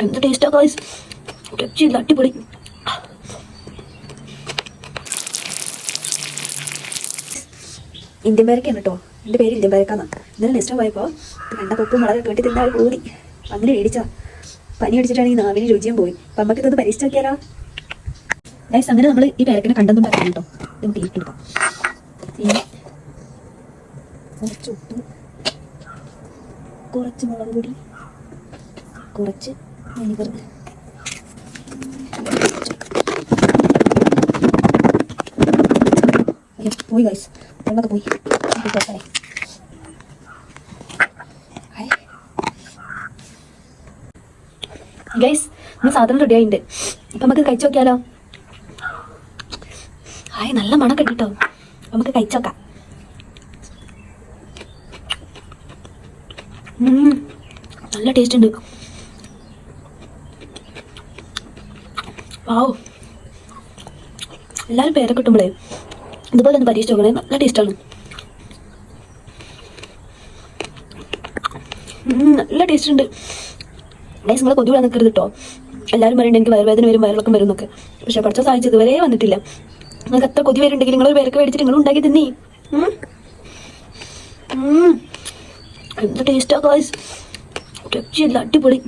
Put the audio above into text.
എന്ത് ടേസ്റ്റാ ഗൈസ്, രക്ഷയില്ല, അടിപൊളി. ഇന്ത്യൻ പേരക്കാണ് കേട്ടോ, എൻ്റെ പേര് ഇന്ത്യൻ പേരക്കാന്നാണ്. ഇന്നലെ നെക്സ്റ്റ് പോയപ്പോൾ കണ്ട ഉപ്പും മുളകൊക്കെ വേണ്ടി തിന്നാൽ കൂടി അങ്ങനെ മേടിച്ചാ. പനി അടിച്ചിട്ടാണെങ്കിൽ നാവിന് രുചിയും പോയി. അപ്പം നമുക്ക് ഇതൊന്ന് പരീക്ഷിച്ച് നോക്കിയാലോ ഗൈസ്. അങ്ങനെ നമ്മൾ ഈ പേരക്കിനെ കണ്ടെന്നും പറയാം കേട്ടോ. നമുക്ക് ഇട്ടെടുക്കാം. കുറച്ച് ഉപ്പ്, കുറച്ച് മുളക് പൊടി, കുറച്ച് വിനെഗർ, പോയി ഗൈസ്, വെള്ളമൊക്കെ പോയി. ഗൈസ് നമ്മൾ സാധനം റെഡി ആയിട്ടുണ്ട്. അപ്പം നമുക്ക് കഴിച്ചു നോക്കിയാലോ. നല്ല മണമൊക്കെ കേട്ടോ, നമുക്ക് കഴിച്ചു നോക്കാം. നല്ല ടേസ്റ്റ് ഉണ്ട്. വാവ്, എല്ലാവരും പേരൊക്കെ കിട്ടുമ്പോഴേ ഇതുപോലെ ഒന്ന് പരീക്ഷിച്ച് നോക്കണേ, നല്ല ടേസ്റ്റാണ്. നല്ല ടേസ്റ്റ് ഉണ്ട് ഗൈസ്. നിങ്ങൾ കൊതി വിടാൻ നിൽക്കരുത് കേട്ടോ. എല്ലാവരും പറയുന്നുണ്ട് എനിക്ക് വയറുവേദന വരും, വയറിളക്കം വരും എന്നൊക്കെ. പക്ഷെ പഠിച്ച സാധിച്ചു ഇതുവരെ വന്നിട്ടില്ല. നിങ്ങൾക്ക് എത്ര കൊതി വരുന്നുണ്ടെങ്കിൽ നിങ്ങളൊരു പേരൊക്കെ മേടിച്ചിട്ട് നിങ്ങൾ ഉണ്ടാക്കി തിന്നീ. എന്ത് ടേസ്റ്റാ ഗൈസ്, രക്ഷയില്ല, അടിപൊളി.